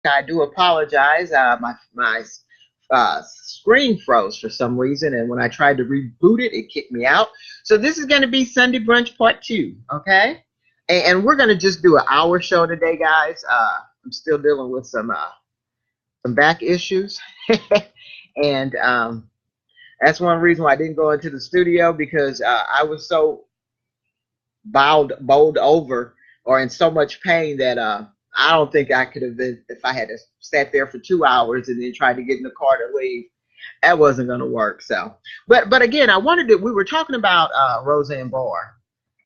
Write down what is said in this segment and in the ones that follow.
I do apologize. My screen froze for some reason, and when I tried to reboot it, it kicked me out. So this is going to be Sunday Brunch Part 2, okay? And we're going to just do an hour show today, guys. I'm still dealing with some back issues, and that's one reason why I didn't go into the studio, because I was so bowled over or in so much pain that I don't think I could have been, if I had to sat there for 2 hours and then tried to get in the car to leave. That wasn't going to work. So, but again, we were talking about Roseanne Barr,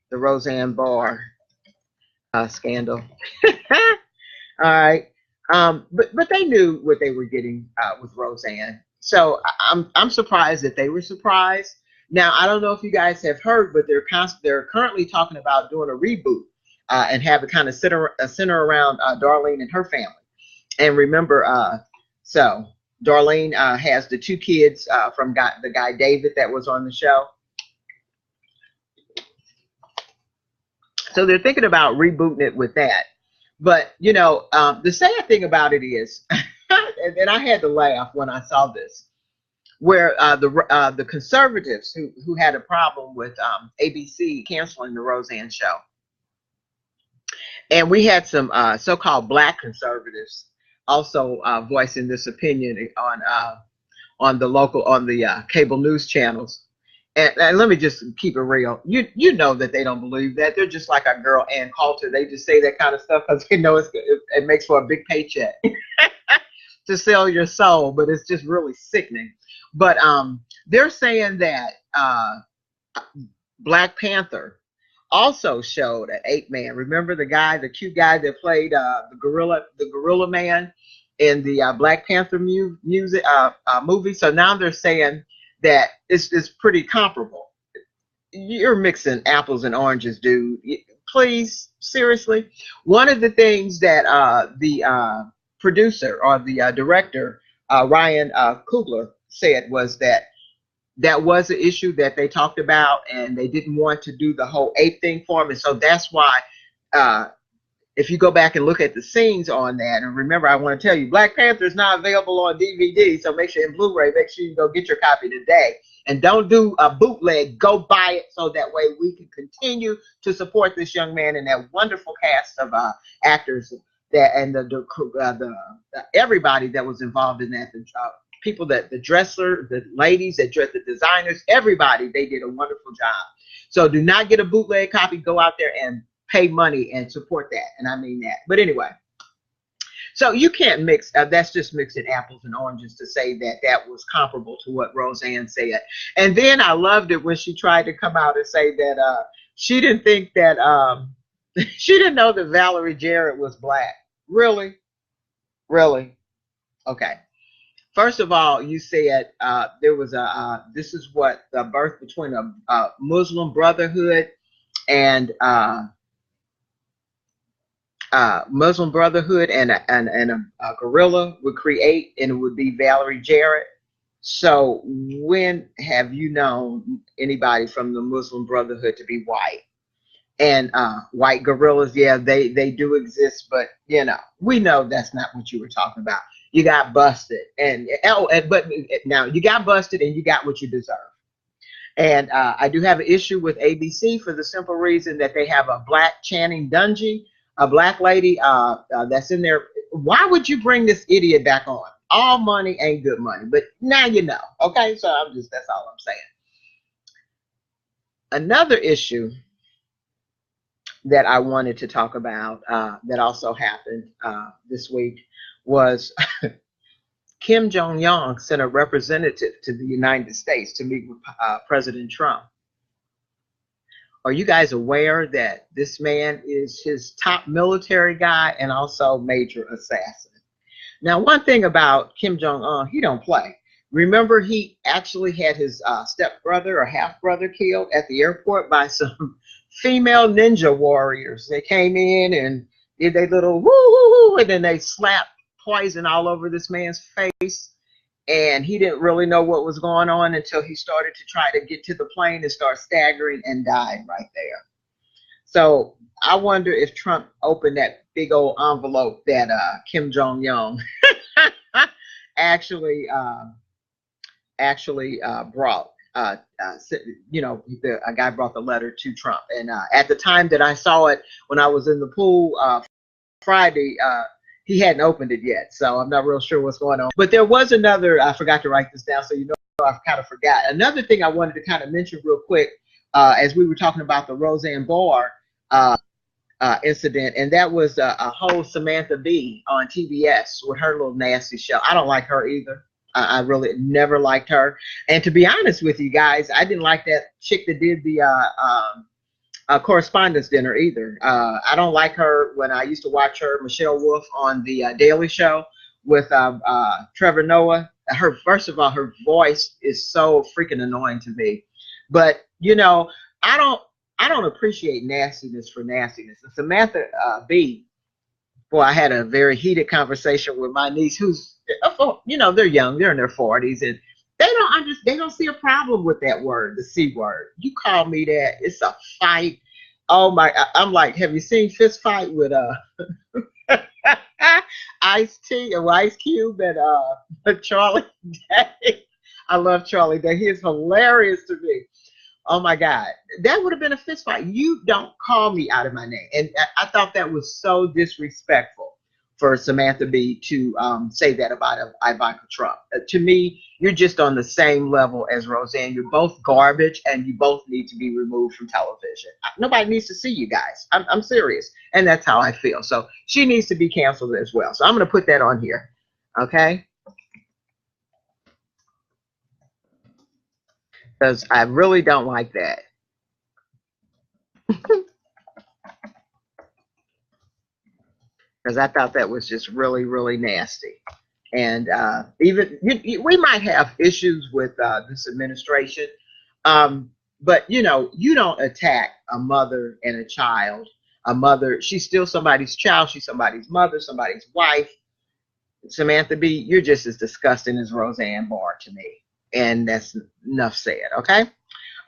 the Roseanne Barr scandal. All right. But they knew what they were getting with Roseanne. So I'm surprised that they were surprised. Now, I don't know if you guys have heard, but they're currently talking about doing a reboot and have it kind of center around Darlene and her family. And remember, so Darlene has the 2 kids from the guy David that was on the show. So they're thinking about rebooting it with that. But, you know, the sad thing about it is, and I had to laugh when I saw this, where the conservatives who had a problem with ABC canceling the Roseanne show. And we had some so-called black conservatives also voicing this opinion on the cable news channels. And let me just keep it real. You know that they don't believe that. They're just like our girl Ann Coulter. They just say that kind of stuff because they know it makes for a big paycheck to sell your soul, but it's just really sickening. But they're saying that Black Panther also showed an 8-man. Remember the cute guy that played the gorilla man in the Black Panther movie? So now they're saying that it's pretty comparable. You're mixing apples and oranges, dude. Please, seriously. One of the things that the producer or the director, Ryan Coogler, said was that was an issue that they talked about, and they didn't want to do the whole ape thing for him. And so that's why, if you go back and look at the scenes on that, and remember, I want to tell you, Black Panther is not available on DVD, so make sure in Blu-ray, make sure you go get your copy today. And don't do a bootleg. Go buy it so that way we can continue to support this young man and that wonderful cast of actors and the everybody that was involved in that. People the ladies that dress, the designers, everybody, they did a wonderful job. So do not get a bootleg copy. Go out there and pay money and support that. And I mean that. But anyway, so you can't mix, that's just mixing apples and oranges to say that was comparable to what Roseanne said. And then I loved it when she tried to come out and say that she didn't think that, she didn't know that Valerie Jarrett was black. Really? Really? Okay. First of all, you said there was this is what the birth between a Muslim Brotherhood and Muslim Brotherhood and a gorilla would create, and it would be Valerie Jarrett. So when have you known anybody from the Muslim Brotherhood to be white? And white gorillas, yeah, they do exist, but you know, we know that's not what you were talking about. You got busted, but now you got busted and you got what you deserve. And I do have an issue with ABC for the simple reason that they have a black Channing Dungey, a black lady that's in there. Why would you bring this idiot back on? All money ain't good money, but now you know. Okay, so that's all I'm saying. Another issue that I wanted to talk about that also happened this week was Kim Jong-un sent a representative to the United States to meet with President Trump. Are you guys aware that this man is his top military guy and also major assassin? Now, one thing about Kim Jong-un, he don't play. Remember, he actually had his stepbrother or half-brother killed at the airport by some female ninja warriors. They came in and did their little woo-woo-woo, and then they slapped poison all over this man's face, and he didn't really know what was going on until he started to try to get to the plane and start staggering and died right there. So I wonder if Trump opened that big old envelope that Kim Jong Un actually brought. A guy brought the letter to Trump, and at the time that I saw it, when I was in the pool Friday, he hadn't opened it yet, so I'm not real sure what's going on. But there was another. I forgot to write this down, so I kind of forgot. Another thing I wanted to kind of mention real quick, as we were talking about the Roseanne Barr incident, and that was a whole Samantha Bee on TBS with her little nasty show. I don't like her either. I really never liked her. And to be honest with you guys, I didn't like that chick that did the correspondence dinner either. I don't like her. When I used to watch her, Michelle Wolf, on the Daily Show with Trevor Noah. First of all, her voice is so freaking annoying to me. But I don't appreciate nastiness for nastiness. And Samantha Bee, boy, I had a very heated conversation with my niece, who's, they're young, they're in their 40s, and they don't see a problem with that word, the C word. You call me that, it's a fight. Oh my, I'm like, have you seen Fist Fight with Ice-T or Ice Cube and Charlie Day? I love Charlie Day. He is hilarious to me. Oh my God, that would have been a fist fight. You don't call me out of my name. And I thought that was so disrespectful for Samantha Bee to say that about Ivanka Trump. To me, you're just on the same level as Roseanne. You're both garbage, and you both need to be removed from television. Nobody needs to see you guys. I'm serious. And that's how I feel. So she needs to be canceled as well. So I'm going to put that on here. Okay? Because I really don't like that. Because I thought that was just really, really nasty. And even we might have issues with this administration, but you don't attack a mother and a child. A mother, she's still somebody's child. She's somebody's mother, somebody's wife. Samantha Bee, you're just as disgusting as Roseanne Barr to me. And that's enough said. Okay.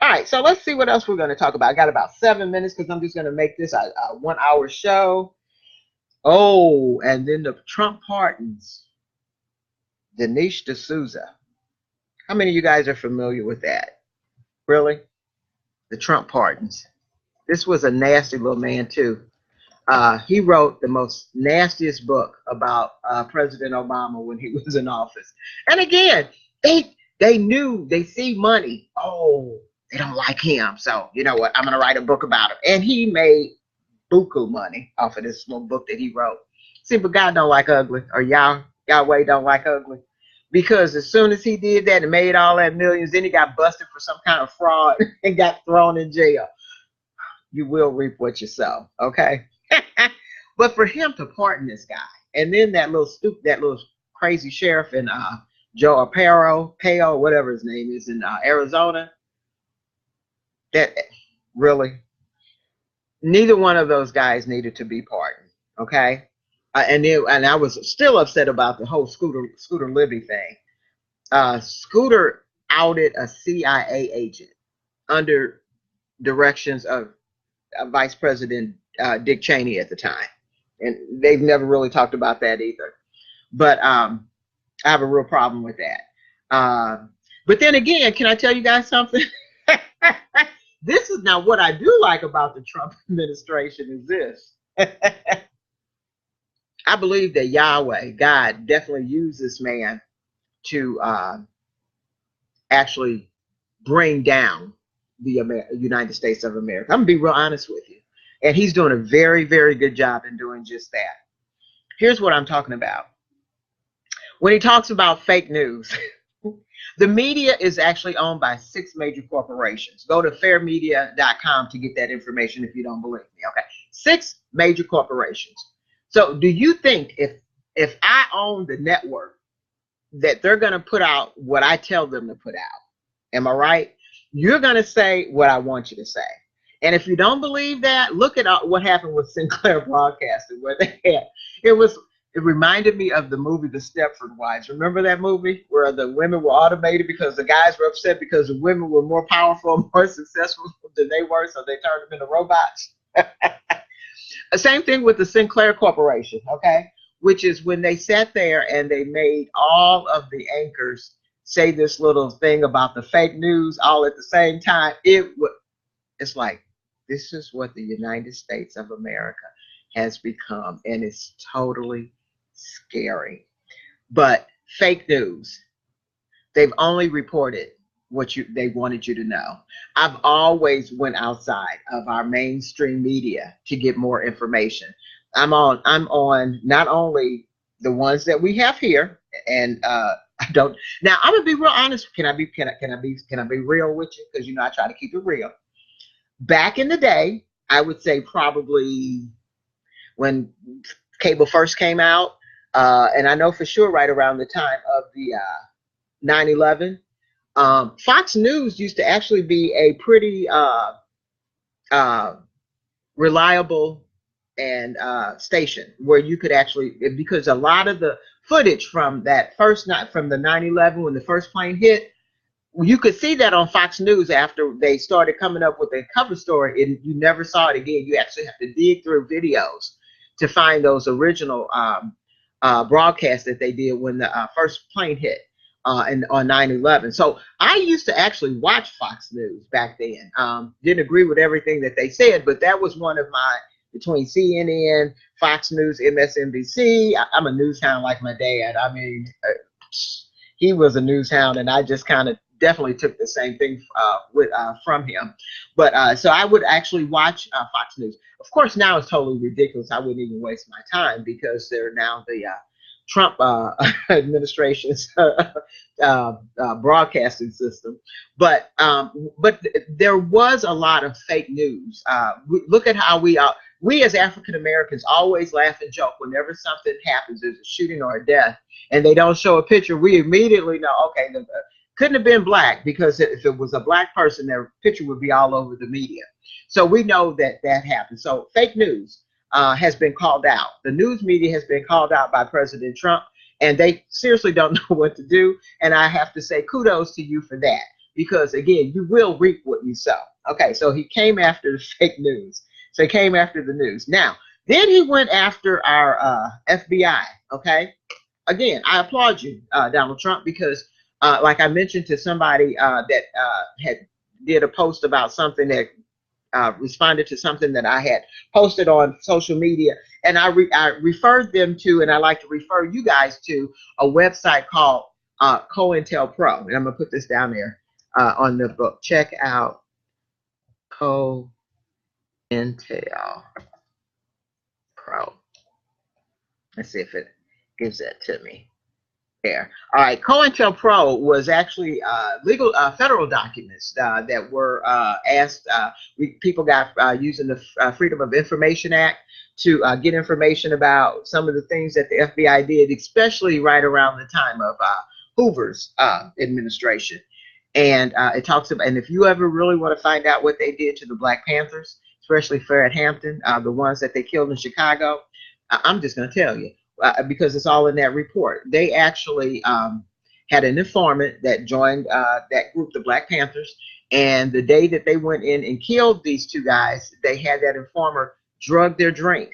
All right. So let's see what else we're going to talk about. I got about 7 minutes because I'm just going to make this a 1 hour show. Oh, and then the Trump pardons Dinesh D'Souza. How many of you guys are familiar with that? Really? The Trump pardons. This was a nasty little man too. He wrote the most nastiest book about President Obama when he was in office. And again, they knew, they see money. Oh, they don't like him. So you know what? I'm going to write a book about him. And he made buku money off of this little book that he wrote. See, but God don't like ugly, or Yahweh don't like ugly. Because as soon as he did that and made all that millions, then he got busted for some kind of fraud and got thrown in jail. You will reap what you sow, okay? But for him to pardon this guy, and then that little crazy sheriff in Joe Arpaio, whatever his name is, in Arizona, that really, neither one of those guys needed to be pardoned, okay? And I was still upset about the whole Scooter Libby thing. Scooter outed a CIA agent under directions of Vice President Dick Cheney at the time. And they've never really talked about that either. But I have a real problem with that. But then again, can I tell you guys something? This is now what I do like about the Trump administration is this. I believe that Yahweh, God, definitely used this man to actually bring down the United States of America. I'm going to be real honest with you. And he's doing a very, very good job in doing just that. Here's what I'm talking about. When he talks about fake news, the media is actually owned by 6 major corporations. Go to fairmedia.com to get that information if you don't believe me. Okay, 6 major corporations. So do you think if I own the network that they're going to put out what I tell them to put out? Am I right? You're going to say what I want you to say. And if you don't believe that, look at what happened with Sinclair Broadcasting, where it reminded me of the movie The Stepford Wives. Remember that movie where the women were automated because the guys were upset because the women were more powerful and more successful than they were, so they turned them into robots? Same thing with the Sinclair Corporation, okay? Which is when they sat there and they made all of the anchors say this little thing about the fake news all at the same time. It's like, this is what the United States of America has become, and it's totally scary. But fake news, they've only reported what they wanted you to know. I've always went outside of our mainstream media to get more information. I'm on not only the ones that we have here, and I don't. Now I'm gonna be real honest. Can I be real with you? Because I try to keep it real. Back in the day, I would say probably when cable first came out, and I know for sure right around the time of the 9/11, Fox News used to actually be a pretty uh, reliable and station where you could actually, because a lot of the footage from that first night, from the 9/11 when the first plane hit, you could see that on Fox News after they started coming up with a cover story, and you never saw it again. You actually have to dig through videos to find those original broadcasts that they did when the first plane hit on 9/11. So I used to actually watch Fox News back then. Didn't agree with everything that they said, but that was one of my, between CNN, Fox News, MSNBC. I'm a news hound like my dad. I mean, he was a news hound, and I just kind of definitely took the same thing from him. But so I would actually watch Fox News. Of course, now it's totally ridiculous. I wouldn't even waste my time because they're now the Trump administration's broadcasting system. But there was a lot of fake news. Look at how we as African Americans always laugh and joke whenever something happens, there's a shooting or a death, and they don't show a picture. We immediately know, okay, couldn't have been black, because if it was a black person, their picture would be all over the media. So we know that happened. So fake news has been called out. The news media has been called out by President Trump, and they seriously don't know what to do. And I have to say kudos to you for that, because again, you will reap what you sow. Okay, so he came after the fake news. So he came after the news. Now, then he went after our FBI. Okay, again, I applaud you, Donald Trump, because like I mentioned to somebody that had did a post about something that responded to something that I had posted on social media, and I referred them to, and I like to refer you guys to, a website called COINTELPRO, and I'm gonna put this down there on the book. Check out COINTELPRO. Let's see if it gives that to me. There. All right. COINTELPRO was actually legal federal documents that were asked. People got using the Freedom of Information Act to get information about some of the things that the FBI did, especially right around the time of Hoover's administration. And it talks about, and if you ever really want to find out what they did to the Black Panthers, especially Fred Hampton, the ones that they killed in Chicago, I'm just going to tell you. Because it's all in that report. They actually had an informant that joined that group, the Black Panthers, and the day that they went in and killed these two guys, they had that informer drug their drink.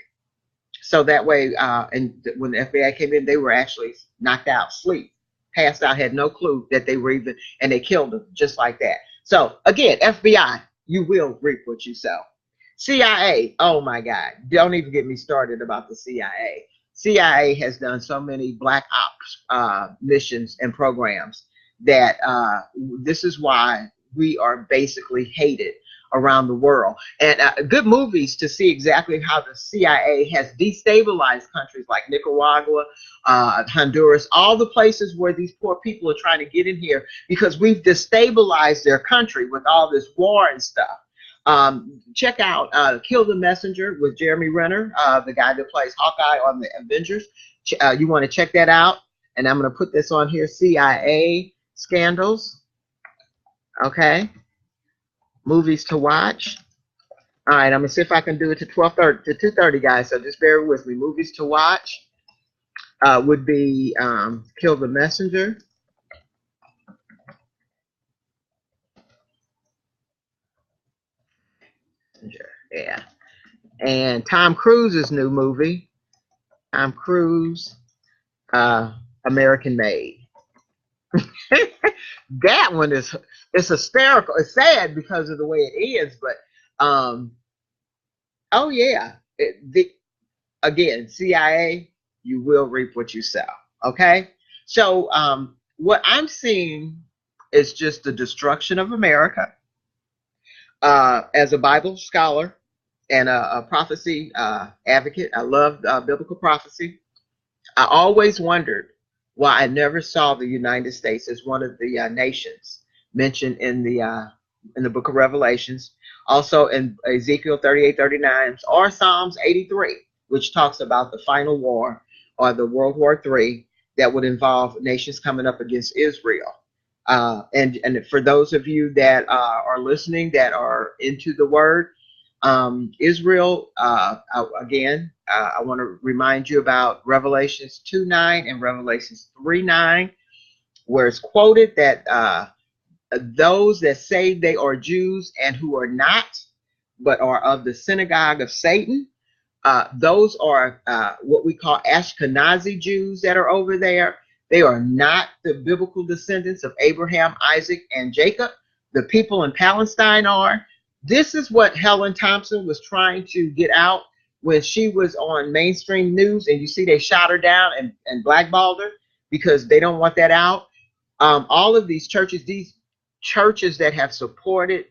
So that way, and when the FBI came in, they were actually knocked out, asleep, passed out, had no clue that they were even, and they killed them just like that. So again, FBI, you will reap what you sow. CIA, oh my God, don't even get me started about the CIA. CIA has done so many black ops missions and programs that this is why we are basically hated around the world. And good movies to see exactly how the CIA has destabilized countries like Nicaragua, Honduras, all the places where these poor people are trying to get in here, because we've destabilized their country with all this war and stuff. Check out Kill the Messenger with Jeremy Renner, the guy that plays Hawkeye on the Avengers. You want to check that out. And I'm going to put this on here, CIA scandals. Okay. Movies to watch. All right, I'm going to see if I can do it to 12:30 to 2:30, guys. So just bear with me. Movies to watch would be Kill the Messenger. Yeah. And Tom Cruise's new movie, Tom Cruise, American Made. That one is, it's hysterical. It's sad because of the way it is, but oh yeah, again, CIA, you will reap what you sow. Okay, so what I'm seeing is just the destruction of America. As a Bible scholar and a prophecy advocate, I love biblical prophecy. I always wondered why I never saw the United States as one of the nations mentioned in the book of Revelations, also in Ezekiel 38:39, or Psalms 83, which talks about the final war or the World War III that would involve nations coming up against Israel. And for those of you that are listening that are into the word, Israel, again, I want to remind you about Revelations 2:9 and Revelations 3:9, where it's quoted that those that say they are Jews and who are not, but are of the synagogue of Satan, those are what we call Ashkenazi Jews that are over there. They are not the biblical descendants of Abraham, Isaac, and Jacob. The people in Palestine are. This is what Helen Thompson was trying to get out when she was on mainstream news, and you see they shot her down and blackballed her because they don't want that out. All of these churches that have supported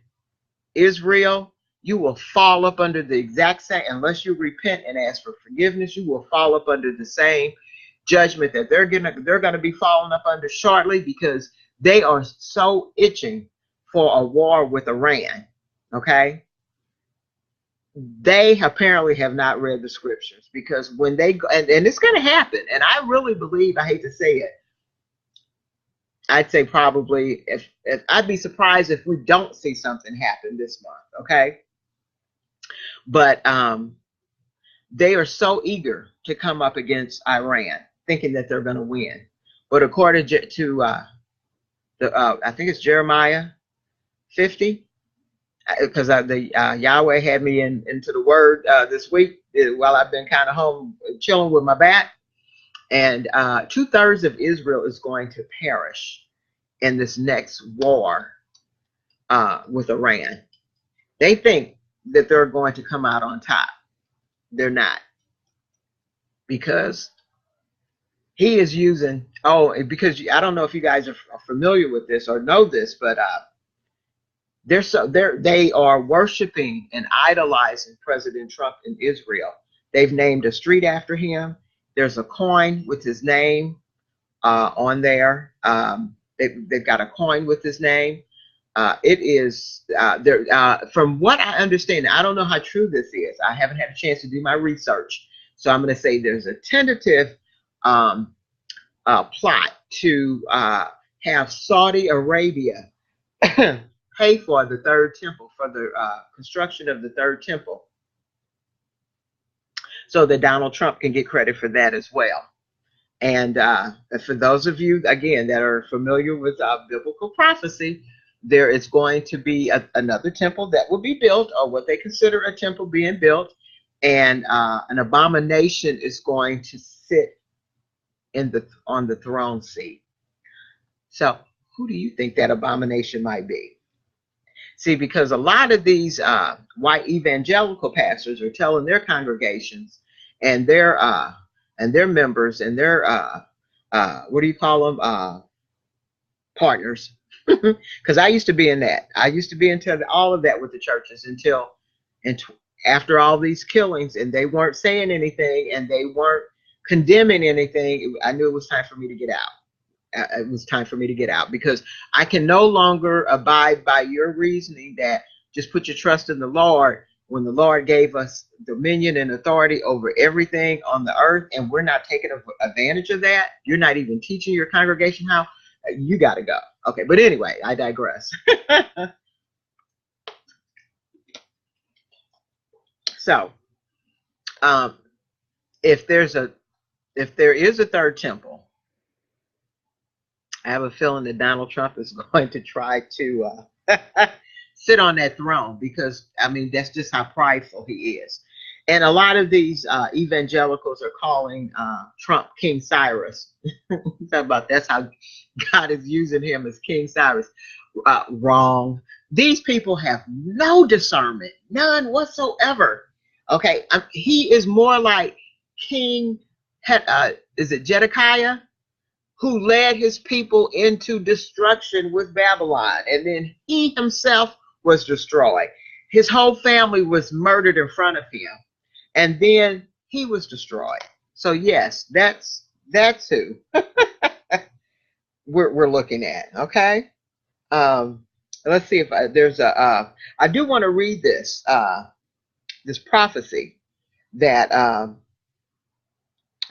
Israel, you will fall up under the exact same, unless you repent and ask for forgiveness, you will fall up under the same judgment that they're gonna be falling up under shortly, because they are so itching for a war with Iran. Okay, they apparently have not read the scriptures, because when they go, and it's going to happen, and I really believe, I hate to say it, I'd say probably if I'd be surprised if we don't see something happen this month. Okay, but they are so eager to come up against Iran, thinking that they're going to win. But according to I think it's Jeremiah 50, because the Yahweh had me into the Word this week while I've been kind of home chilling with my bat, and 2/3 of Israel is going to perish in this next war with Iran. They think that they're going to come out on top. They're not, because he is using, because I don't know if you guys are familiar with this or know this, but they are worshiping and idolizing President Trump in Israel. They've named a street after him. There's a coin with his name on there. They've got a coin with his name. It is from what I understand, I don't know how true this is. I haven't had a chance to do my research, so I'm going to say there's a tentative plot to have Saudi Arabia pay for the third temple, for the construction of the third temple, so that Donald Trump can get credit for that as well. And for those of you, again, that are familiar with biblical prophecy, there is going to be another temple that will be built, or what they consider a temple being built, and an abomination is going to sit on the throne seat. So who do you think that abomination might be? See, because a lot of these white evangelical pastors are telling their congregations and their members and their what do you call them, partners, because I used to be in that. I used to be into all of that with the churches until after all these killings, and they weren't saying anything and they weren't condemning anything. I knew it was time for me to get out. It was time for me to get out, because I can no longer abide by your reasoning that just put your trust in the Lord, when the Lord gave us dominion and authority over everything on the earth, and we're not taking advantage of that. You're not even teaching your congregation how. You got to go. Okay, but anyway, I digress. So, if there is a third temple, I have a feeling that Donald Trump is going to try to sit on that throne, because, I mean, that's just how prideful he is. And a lot of these evangelicals are calling Trump King Cyrus. Talk about that's how God is using him as King Cyrus. Wrong. These people have no discernment, none whatsoever. Okay, he is more like King. Is it Zedekiah, who led his people into destruction with Babylon, and then he himself was destroyed. His whole family was murdered in front of him, and then he was destroyed. So yes, that's who we're looking at. Okay. Let's see if there's a. I do want to read this prophecy that,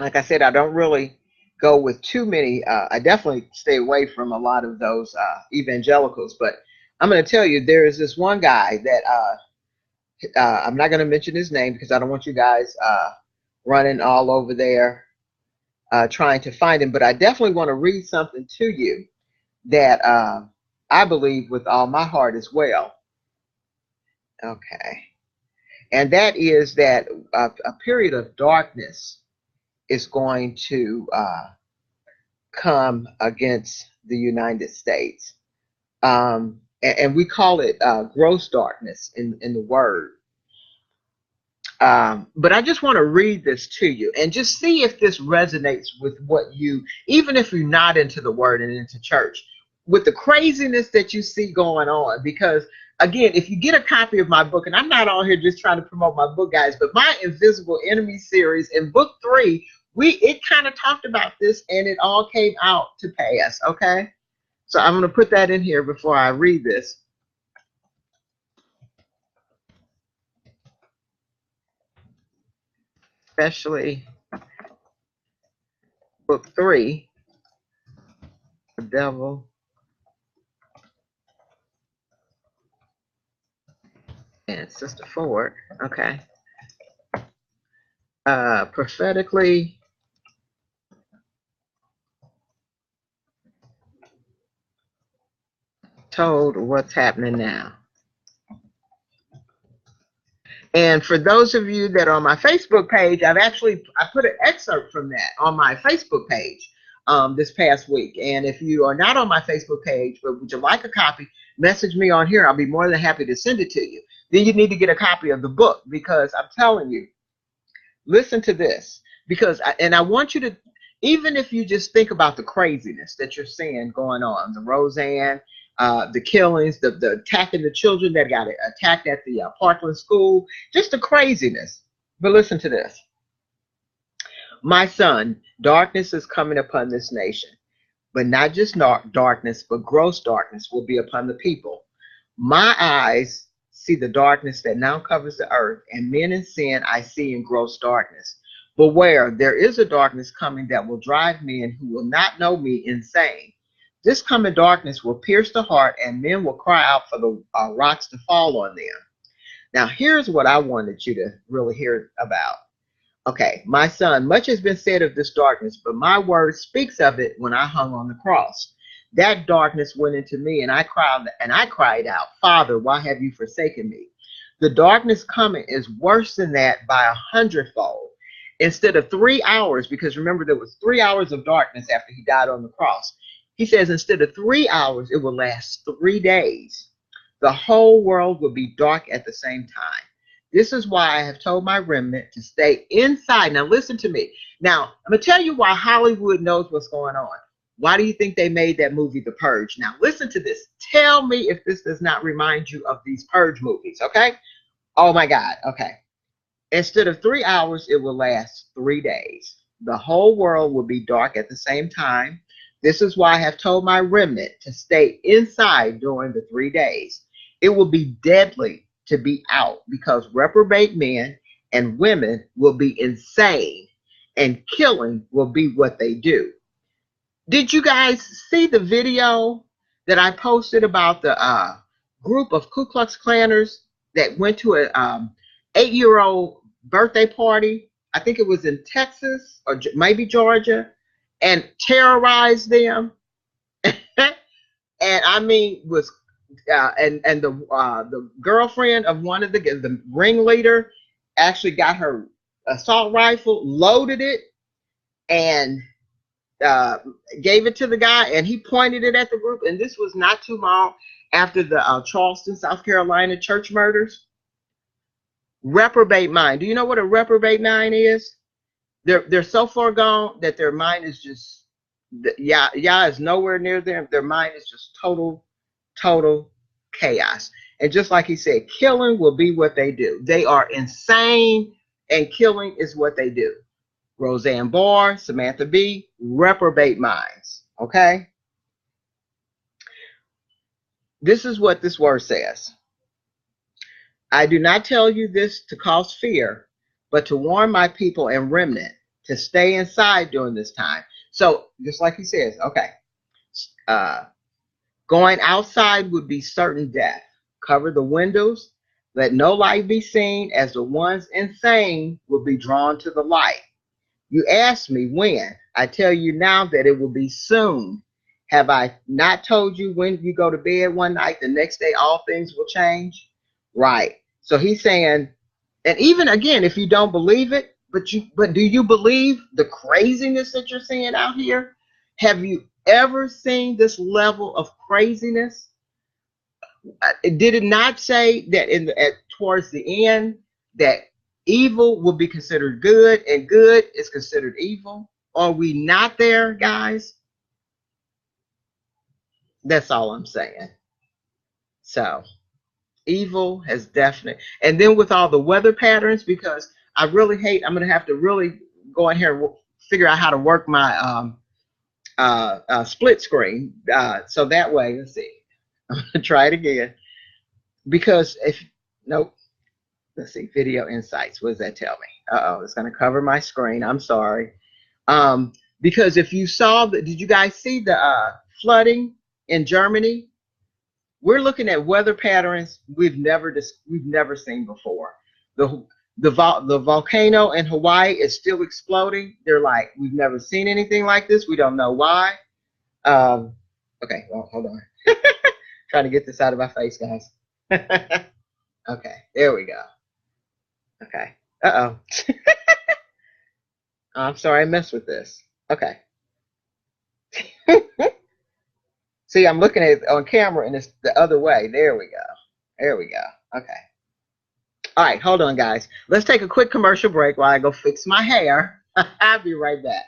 like I said, I don't really go with too many. I definitely stay away from a lot of those evangelicals, but I'm going to tell you there is this one guy that I'm not going to mention his name because I don't want you guys running all over there trying to find him. But I definitely want to read something to you that I believe with all my heart as well. Okay. And that is that a period of darkness is going to come against the United States. And we call it gross darkness in the word. But I just want to read this to you and just see if this resonates with what you, even if you're not into the word and into church, with the craziness that you see going on. Because again, if you get a copy of my book, and I'm not on here just trying to promote my book, guys, but my Invisible Enemy series in book 3, it kind of talked about this and it all came out to pass. Okay. So I'm going to put that in here before I read this. Especially book 3, the devil and Sister Ford. Okay. Prophetically told what's happening now. And for those of you that are on my Facebook page, I put an excerpt from that on my Facebook page this past week. And if you are not on my Facebook page, but would you like a copy, message me on here. I'll be more than happy to send it to you. Then you need to get a copy of the book, because I'm telling you, listen to this, because I want you to, even if you just think about the craziness that you're seeing going on, the Roseanne, the killings, the attacking the children that got attacked at the Parkland school, just the craziness. But listen to this. My son, darkness is coming upon this nation, but not just darkness, but gross darkness will be upon the people. My eyes see the darkness that now covers the earth, and men in sin I see in gross darkness. Beware, there is a darkness coming that will drive men who will not know me insane. This coming darkness will pierce the heart, and men will cry out for the rocks to fall on them. Now, here's what I wanted you to really hear about. Okay, my son, much has been said of this darkness, but my word speaks of it when I hung on the cross. That darkness went into me, and I cried out, Father, why have you forsaken me? The darkness coming is worse than that by 100-fold. Instead of 3 hours, because remember there was 3 hours of darkness after he died on the cross. He says instead of 3 hours, it will last 3 days. The whole world will be dark at the same time. This is why I have told my remnant to stay inside. Now listen to me. Now, I'm going to tell you why Hollywood knows what's going on. Why do you think they made that movie, The Purge? Now listen to this. Tell me if this does not remind you of these Purge movies, okay? Oh my God, okay. Instead of 3 hours, it will last 3 days. The whole world will be dark at the same time. This is why I have told my remnant to stay inside during the 3 days. It will be deadly to be out, because reprobate men and women will be insane, and killing will be what they do. Did you guys see the video that I posted about the group of Ku Klux Klanners that went to a 8-year-old birthday party? I think it was in Texas or maybe Georgia, and terrorized them. And I mean, was and the girlfriend of one of the ringleader actually got her assault rifle, loaded it, and gave it to the guy, and he pointed it at the group. And this was not too long after the Charleston, South Carolina church murders. Reprobate mind. Do you know what a reprobate mind is? They're so far gone that their mind is just, Yah is nowhere near them. Their mind is just total chaos. And just like he said, killing will be what they do. They are insane, and killing is what they do. Roseanne Barr, Samantha Bee, reprobate minds. Okay? This is what this word says. I do not tell you this to cause fear, but to warn my people and remnant to stay inside during this time. So, just like he says, okay, going outside would be certain death. Cover the windows, let no light be seen, as the ones insane will be drawn to the light. You ask me when. I tell you now that it will be soon. Have I not told you when you go to bed one night, the next day all things will change? Right. So he's saying, and even again, if you don't believe it, but do you believe the craziness that you're seeing out here? Have you ever seen this level of craziness? Did it not say that towards the end that evil will be considered good and good is considered evil? Are we not there, guys? That's all I'm saying. So evil has definitely, and then with all the weather patterns, because I really hate, I'm going to have to really go in here and figure out how to work my split screen. So that way, let's see, I'm going to try it again. Because nope, let's see, video insights. What does that tell me? It's going to cover my screen. I'm sorry. Because if you saw did you guys see the flooding in Germany? We're looking at weather patterns we've never seen before. The volcano in Hawaii is still exploding. They're like, we've never seen anything like this. We don't know why. Okay, well, hold on. Trying to get this out of my face, guys. Okay, there we go. Okay. I'm sorry I messed with this. Okay. See, I'm looking at it on camera and it's the other way. There we go. There we go. Okay. All right, hold on, guys. Let's take a quick commercial break while I go fix my hair. I'll be right back.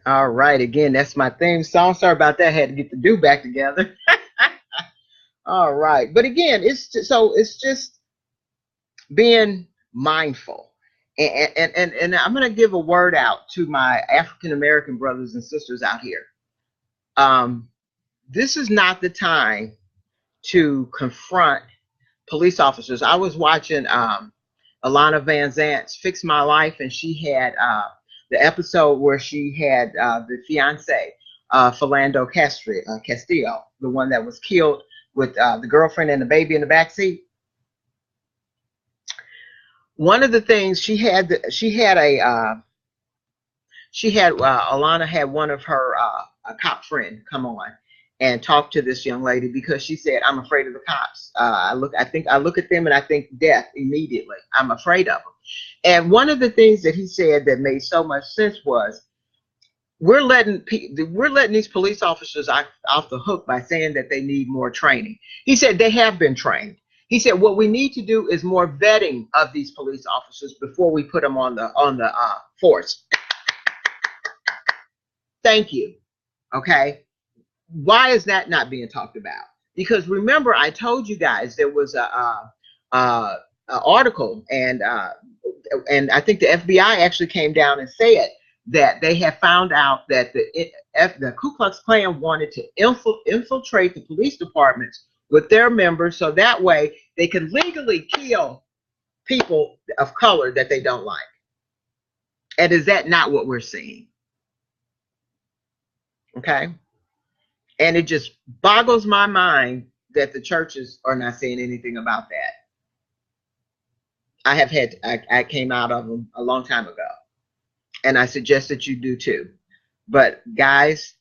All right. Again, that's my theme song. Sorry about that. I had to get the do back together. All right. But again, it's just being mindful. And I'm going to give a word out to my African American brothers and sisters out here. This is not the time to confront police officers. I was watching Alana Van Zant's Fix My Life, and she had the episode where she had the fiance, Philando Castillo, the one that was killed with the girlfriend and the baby in the backseat. One of the things Alana had one of her a cop friend come on and talk to this young lady because she said, I'm afraid of the cops. I look at them and I think death immediately. I'm afraid of them. And one of the things that he said that made so much sense was, we're letting these police officers off the hook by saying that they need more training. He said they have been trained. He said what we need to do is more vetting of these police officers before we put them on the force. Thank you. Okay. Why is that not being talked about? Because remember, I told you guys there was a article, and I think the FBI actually came down and said that they had found out that the Ku Klux Klan wanted to infiltrate the police departments with their members, so that way they could legally kill people of color that they don't like. And is that not what we're seeing? Okay. And it just boggles my mind that the churches are not saying anything about that. I came out of them a long time ago, and I suggest that you do too. But guys,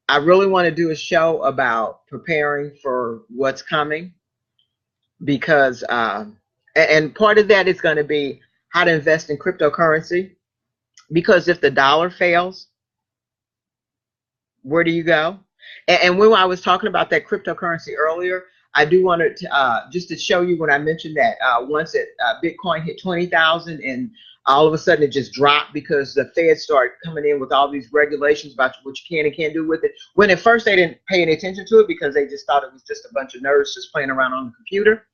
I really want to do a show about preparing for what's coming, because, and part of that is going to be how to invest in cryptocurrency, because if the dollar fails, where do you go? And when I was talking about that cryptocurrency earlier, I do want to just to show you when I mentioned that once Bitcoin hit 20,000, and all of a sudden it just dropped because the Fed started coming in with all these regulations about what you can and can't do with it. When at first they didn't pay any attention to it because they just thought it was just a bunch of nerds just playing around on the computer.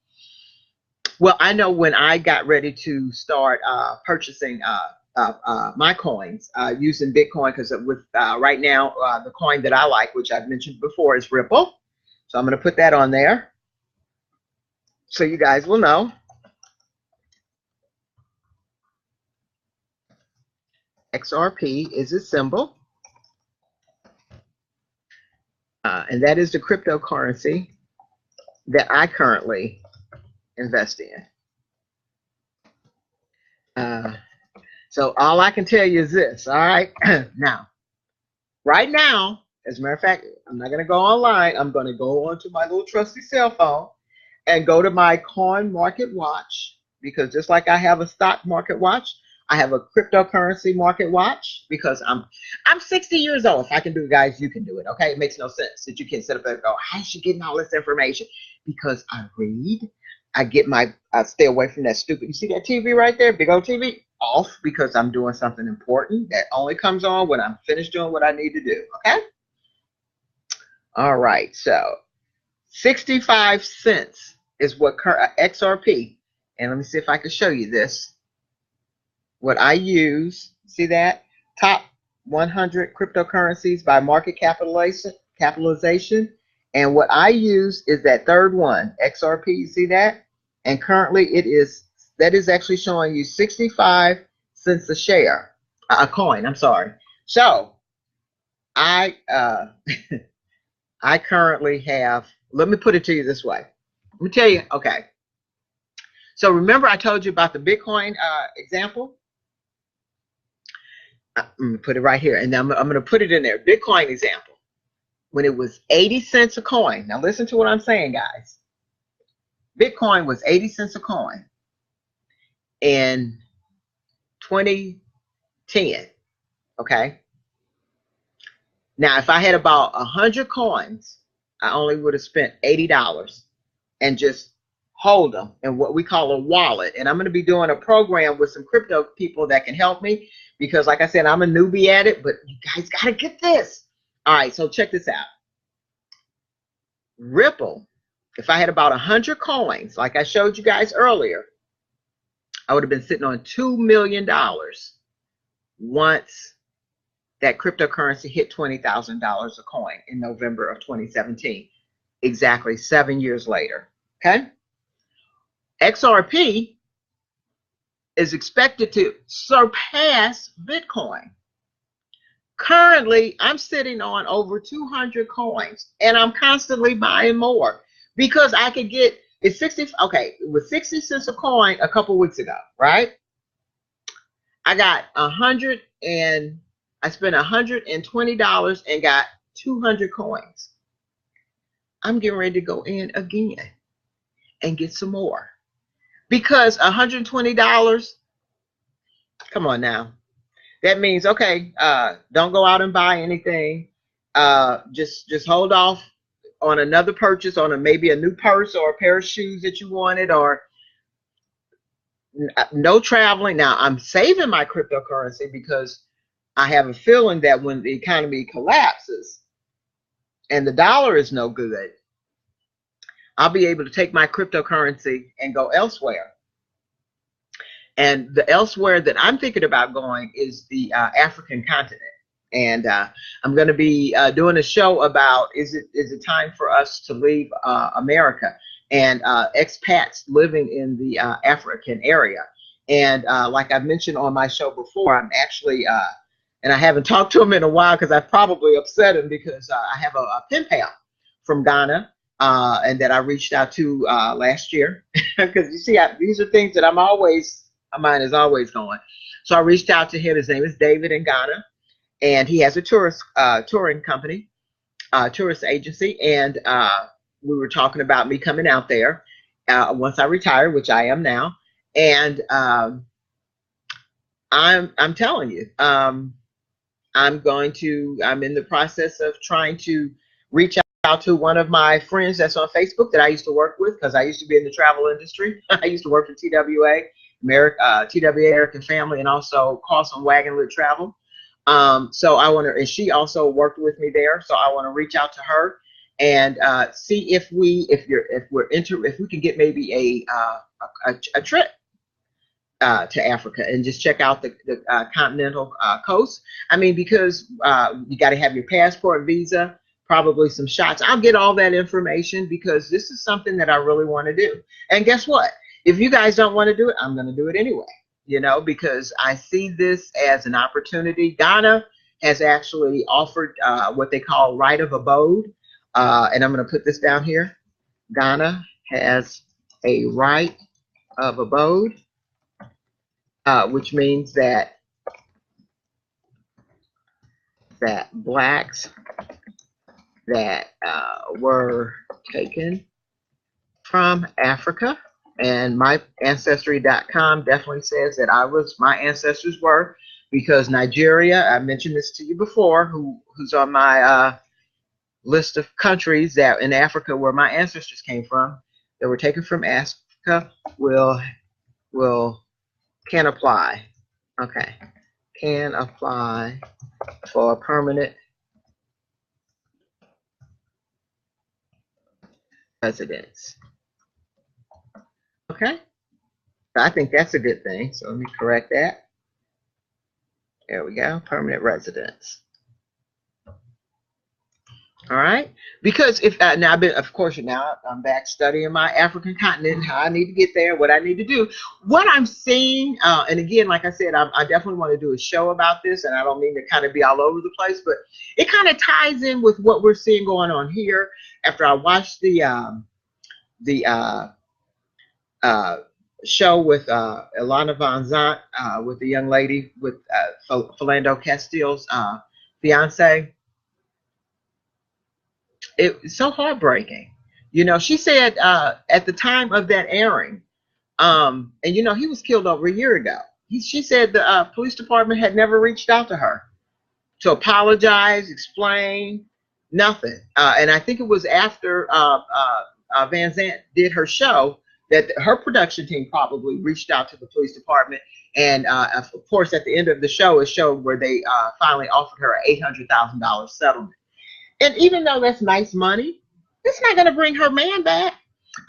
Well, I know when I got ready to start purchasing my coins using Bitcoin, because with right now the coin that I like, which I've mentioned before, is Ripple. So I'm going to put that on there so you guys will know. XRP is a symbol, and that is the cryptocurrency that I currently invest in. So all I can tell you is this, all right? Now, right now, as a matter of fact, I'm not going to go online. I'm going to go onto my little trusty cell phone and go to my coin market watch, because just like I have a stock market watch, I have a cryptocurrency market watch, because I'm 60 years old. If I can do it, guys, you can do it. Okay, it makes no sense that you can sit up there and go, how is she getting all this information? Because I read. I stay away from that stupid. You see that TV right there, big old TV, off, because I'm doing something important that only comes on when I'm finished doing what I need to do. Okay. All right. So 65 cents is what XRP. And let me see if I can show you this. What I use, see that? Top 100 cryptocurrencies by market capitalization. And what I use is that third one, XRP. You see that? And currently that is actually showing you 65 cents a share, a coin, I'm sorry. So I I currently have, let me put it to you this way. Let me tell you, okay. So remember I told you about the Bitcoin example? I'm going to put it right here, and I'm going to put it in there. Bitcoin example. When it was 80 cents a coin. Now listen to what I'm saying, guys. Bitcoin was 80 cents a coin in 2010. Okay. Now, if I had about 100 coins, I only would have spent $80 and just hold them in what we call a wallet. And I'm going to be doing a program with some crypto people that can help me, because like I said, I'm a newbie at it, but you guys got to get this. All right. So check this out. Ripple, if I had about 100 coins, like I showed you guys earlier, I would have been sitting on $2 million once that cryptocurrency hit $20,000 a coin in November of 2017, exactly 7 years later. Okay. XRP is expected to surpass Bitcoin. Currently, I'm sitting on over 200 coins, and I'm constantly buying more, because I could get, it's 60, okay, it was 60 cents a coin a couple weeks ago, right? I got I spent $120 and got 200 coins. I'm getting ready to go in again and get some more, because $120, come on now. That means, okay, don't go out and buy anything. Just hold off on another purchase, on maybe a new purse or a pair of shoes that you wanted, or no traveling. Now, I'm saving my cryptocurrency, because I have a feeling that when the economy collapses and the dollar is no good, I'll be able to take my cryptocurrency and go elsewhere. And the elsewhere that I'm thinking about going is the African continent. And I'm going to be doing a show about is it time for us to leave America, and expats living in the African area. And like I've mentioned on my show before, I'm actually, and I haven't talked to him in a while because I probably upset him, because I have a pen pal from Ghana, and that I reached out to last year. Because you see, these are things that my mind is always going. So I reached out to him. His name is David in Ghana, and he has a touring company, tourist agency. And we were talking about me coming out there once I retire, which I am now. And I'm telling you, I'm in the process of trying to reach out to one of my friends that's on Facebook that I used to work with, because I used to be in the travel industry. I used to work for TWA, American Family, and also Carlson Wagonlit Travel. So I want to, and she also worked with me there. So I want to reach out to her and see if we can get maybe a trip to Africa and just check out the continental coast. I mean, because you got to have your passport and visa, probably some shots. I'll get all that information, because this is something that I really want to do. And guess what? If you guys don't want to do it, I'm going to do it anyway, because I see this as an opportunity. Ghana has actually offered what they call right of abode. And I'm going to put this down here. Ghana has a right of abode, which means that blacks that were taken from Africa, and my ancestry.com definitely says that my ancestors were, because Nigeria, I mentioned this to you before, who's on my list of countries that in Africa where my ancestors came from, that were taken from Africa, can apply. Okay, can apply for permanent residence. Okay, so I think that's a good thing. So let me correct that. There we go, permanent residence. All right, because if now I'm back studying my African continent, how I need to get there, what I need to do, what I'm seeing, and again, like I said, I definitely want to do a show about this, and I don't mean to kind of be all over the place, but it kind of ties in with what we're seeing going on here. After I watched the show with Ilana Van Zant, with the young lady with Philando Castile's fiance. It's so heartbreaking. She said at the time of that airing, and he was killed over a year ago. She said the police department had never reached out to her to apologize, explain, nothing. And I think it was after Van Zant did her show that her production team probably reached out to the police department. And of course, at the end of the show, it showed where they finally offered her an $800,000 settlement. And even though that's nice money, it's not going to bring her man back.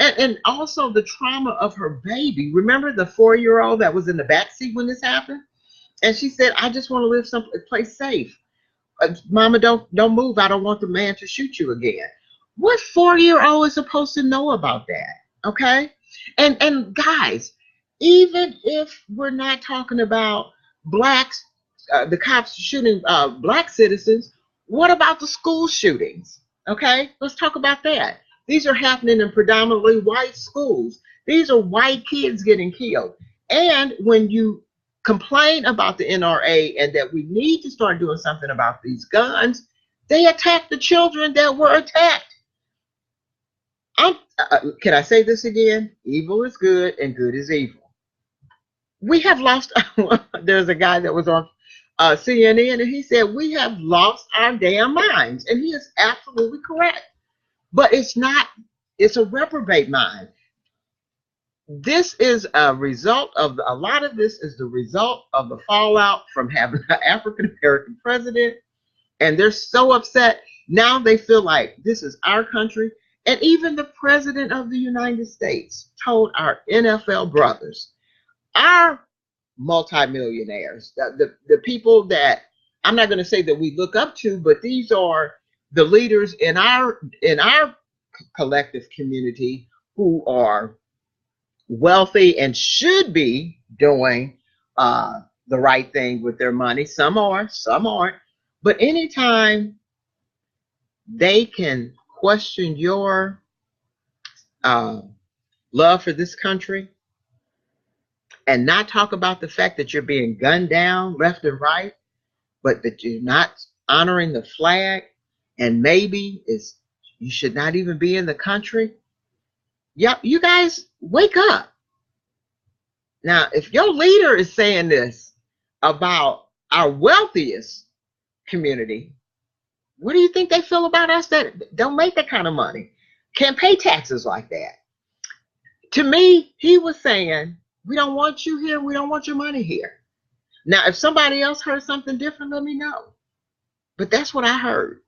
And also the trauma of her baby. Remember the 4-year-old that was in the backseat when this happened? And she said, I just want to live someplace safe. Mama, don't move. I don't want the man to shoot you again. What 4-year-old is supposed to know about that? Okay? And guys, even if we're not talking about blacks, the cops shooting black citizens, what about the school shootings? Okay, let's talk about that. These are happening in predominantly white schools. These are white kids getting killed. And when you complain about the NRA and that we need to start doing something about these guns, they attack the children that were attacked. Can I say this again? Evil is good and good is evil. We have lost. There's a guy that was on CNN, and he said we have lost our damn minds, and he is absolutely correct. But it's not. It's a reprobate mind. this is a result of a lot of this is the result of the fallout from having an African American president, and they're so upset now. They feel like this is our country, and even the president of the United States told our NFL brothers, our multimillionaires, the people that I'm not going to say that we look up to, but these are the leaders in our collective community who are wealthy and should be doing the right thing with their money. Some are, some aren't. But anytime they can question your uh, love for this country and not talk about the fact that you're being gunned down left and right, but that you're not honoring the flag, and maybe is you should not even be in the country. Yep, you guys wake up. Now, if your leader is saying this about our wealthiest community, what do you think they feel about us that don't make that kind of money, can't pay taxes like that? To me, he was saying, we don't want you here. We don't want your money here. Now, if somebody else heard something different, let me know. But that's what I heard.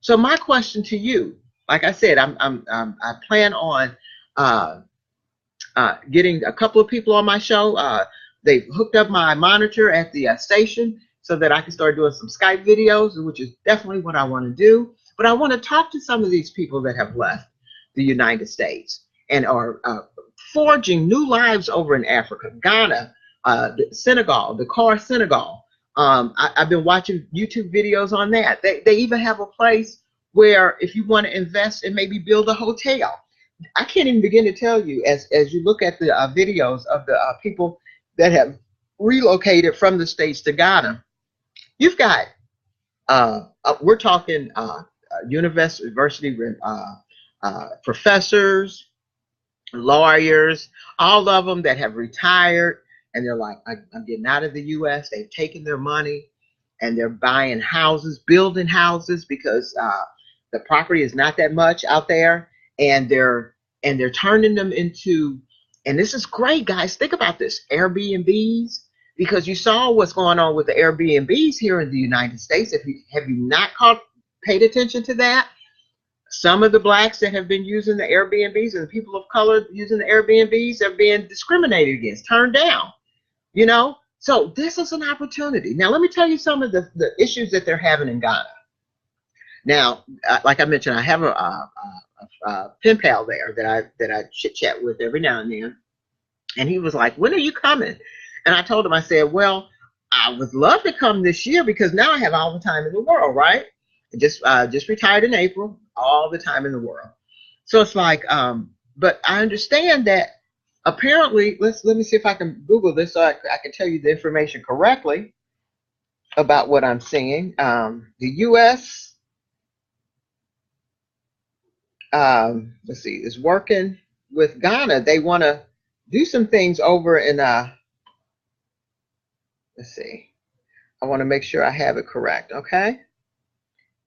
So my question to you, like I said, I plan on getting a couple of people on my show. They hooked up my monitor at the station so that I can start doing some Skype videos, which is definitely what I want to do. But I want to talk to some of these people that have left the United States and are forging new lives over in Africa, Ghana, Senegal, Dakar, Senegal. I've been watching YouTube videos on that. They even have a place where if you want to invest and maybe build a hotel. I can't even begin to tell you as you look at the videos of the people that have relocated from the States to Ghana. You've got, we're talking university professors, lawyers, all of them that have retired, and they're like, I'm getting out of the U.S. They've taken their money and they're buying houses, building houses because the property is not that much out there, and they're turning them into, and this is great, guys. Think about this, Airbnbs, because you saw what's going on with the Airbnbs here in the United States. Have you not paid attention to that? Some of the blacks that have been using the Airbnbs and the people of color using the Airbnbs are being discriminated against, turned down, you know? So this is an opportunity. Now, let me tell you some of the issues that they're having in Ghana. Now, like I mentioned, I have a pen pal there that I chit chat with every now and then. And he was like, when are you coming? And I told him, I said, well, I would love to come this year because now I have all the time in the world, right? Just retired in April, all the time in the world. So it's like, but I understand that apparently, let me see if I can Google this so I can tell you the information correctly about what I'm seeing. The U.S. Let's see, is working with Ghana. They want to do some things over in, let's see, I want to make sure I have it correct, okay?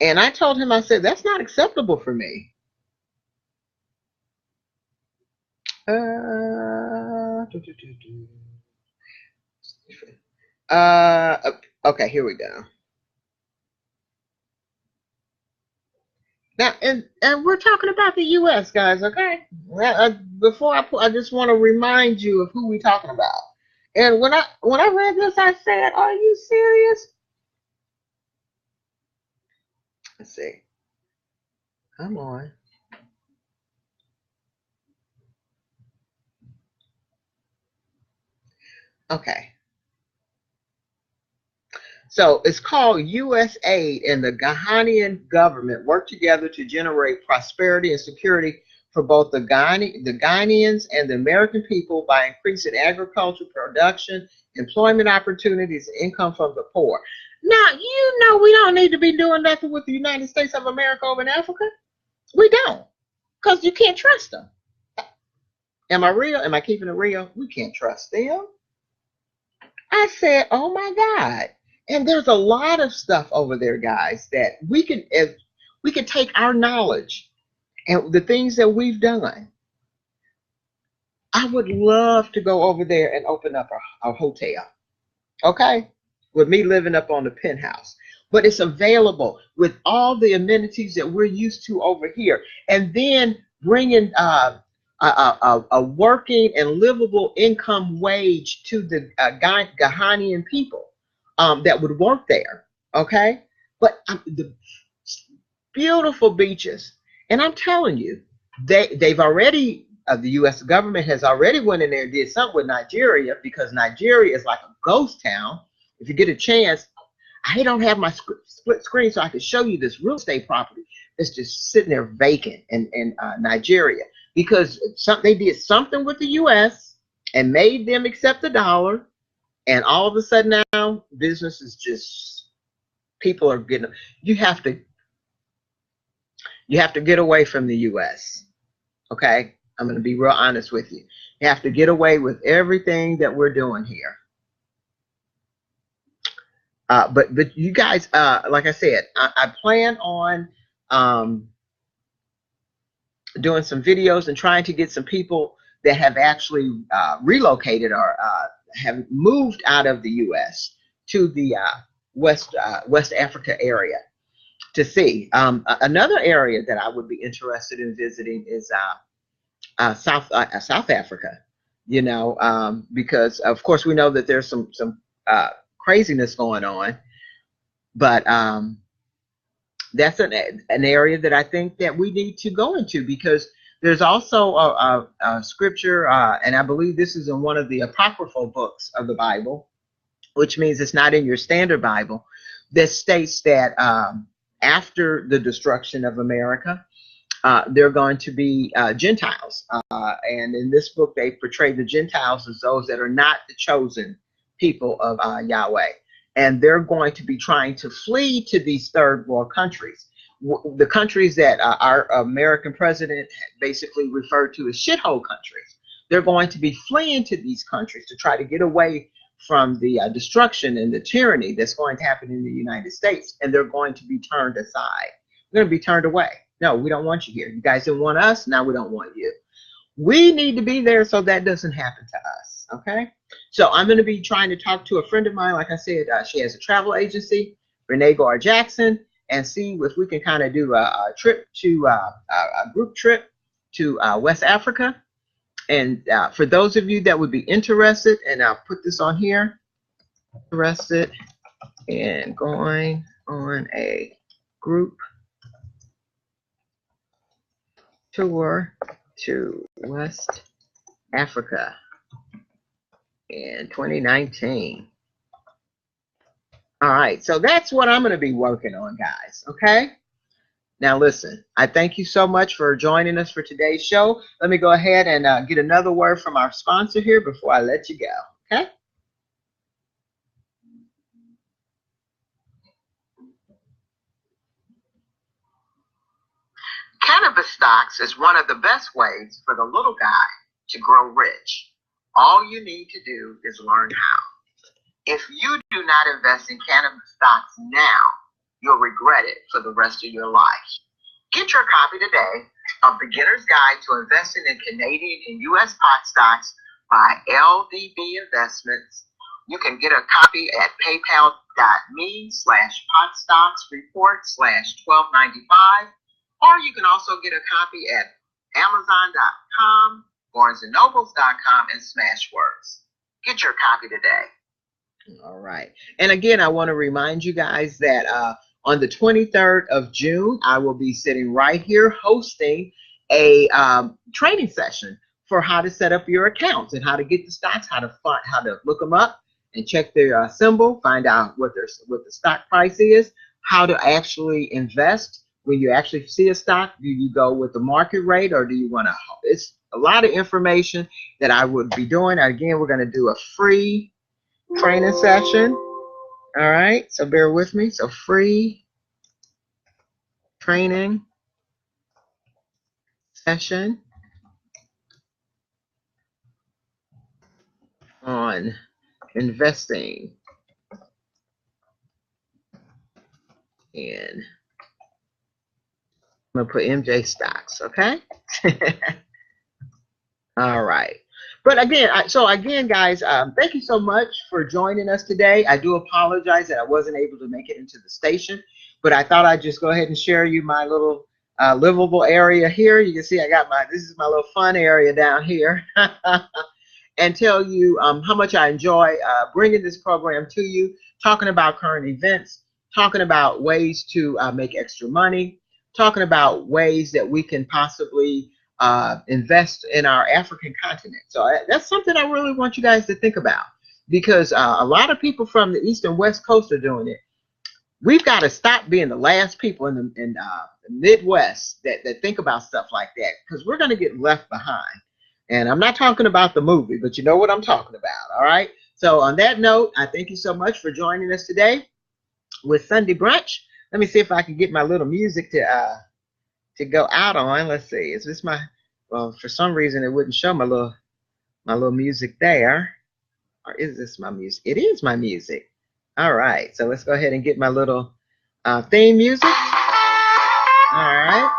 And I told him, I said, that's not acceptable for me. Okay, here we go. Now, and we're talking about the U.S., guys, okay? Before I just want to remind you of who we're talking about. And when I read this, I said, are you serious? Let's see. Come on. Okay. So it's called U.S. Aid, and the Ghanaian government work together to generate prosperity and security for both the Ghanaians and the American people by increasing agriculture production, employment opportunities, and income from the poor. Now, you know we don't need to be doing nothing with the United States of America over in Africa. We don't, because you can't trust them. Am I real? Am I keeping it real? We can't trust them. I said, oh my God. And there's a lot of stuff over there, guys, that we can take our knowledge and the things that we've done I would love to go over there and open up a hotel. Okay, with me living up on the penthouse, but it's available with all the amenities that we're used to over here, and then bringing a working and livable income wage to the Ghanaian people that would work there. Okay, but the beautiful beaches, and I'm telling you, they've already. The U.S. government has already went in there and did something with Nigeria, because Nigeria is like a ghost town. If you get a chance, I don't have my split screen so I can show you this real estate property that's just sitting there vacant in Nigeria, because they did something with the U.S. and made them accept the dollar, and all of a sudden now business is just, people are getting, you have to get away from the U.S. Okay, I'm going to be real honest with you. You have to get away with everything that we're doing here. But you guys, like I said, I plan on doing some videos and trying to get some people that have actually relocated or have moved out of the U.S. to the West Africa area to see. Another area that I would be interested in visiting is South Africa. You know, because of course we know that there's some craziness going on, but that's an area that I think that we need to go into, because there's also a scripture, and I believe this is in one of the apocryphal books of the Bible, which means it's not in your standard Bible, that states that after the destruction of America, they're going to be Gentiles. And in this book, they portray the Gentiles as those that are not the chosen people of Yahweh. And they're going to be trying to flee to these third world countries. The countries that our American president basically referred to as shithole countries. They're going to be fleeing to these countries to try to get away from the destruction and the tyranny that's going to happen in the United States. And they're going to be turned aside. They're going to be turned away. No, we don't want you here. You guys didn't want us. Now we don't want you. We need to be there so that doesn't happen to us. Okay. So I'm going to be trying to talk to a friend of mine. Like I said, she has a travel agency, Renee Gar Jackson, and see if we can kind of do a trip to a group trip to West Africa. And for those of you that would be interested, and I'll put this on here, interested in going on a group tour to West Africa in 2019. All right, so that's what I'm going to be working on, guys. Okay. Now, listen, I thank you so much for joining us for today's show. Let me go ahead and get another word from our sponsor here before I let you go. Okay. Cannabis stocks is one of the best ways for the little guy to grow rich. All you need to do is learn how. If you do not invest in cannabis stocks now, you'll regret it for the rest of your life. Get your copy today of Beginner's Guide to Investing in Canadian and U.S. pot stocks by LDB Investments. You can get a copy at paypal.me/potstocksreport/1295. Or you can also get a copy at Amazon.com, BarnesandNobles.com, and Smashwords. Get your copy today. All right. And again, I want to remind you guys that on the 23rd of June, I will be sitting right here hosting a training session for how to set up your accounts and how to get the stocks, how to look them up and check their symbol, find out what the stock price is, how to actually invest. When you actually see a stock, do you go with the market rate, or do you want to? It's a lot of information that I would be doing. Again, we're going to do a free training session. All right, so bear with me. So free training session on investing in, I'm going to put MJ stocks, okay? All right. But again, so again, guys, thank you so much for joining us today. I do apologize that I wasn't able to make it into the station, but I thought I'd just go ahead and share you my little livable area here. You can see I got this is my little fun area down here. And tell you how much I enjoy bringing this program to you, talking about current events, talking about ways to make extra money, talking about ways that we can possibly invest in our African continent. So that's something I really want you guys to think about, because a lot of people from the East and West Coast are doing it. We've got to stop being the last people in the Midwest that think about stuff like that, because we're going to get left behind. And I'm not talking about the movie, but you know what I'm talking about. All right. So on that note, I thank you so much for joining us today with Sunday Brunch. Let me see if I can get my little music to go out on. Let's see. Is this my? Well, for some reason it wouldn't show my little music there. Or is this my music? It is my music. All right. So let's go ahead and get my little theme music. All right.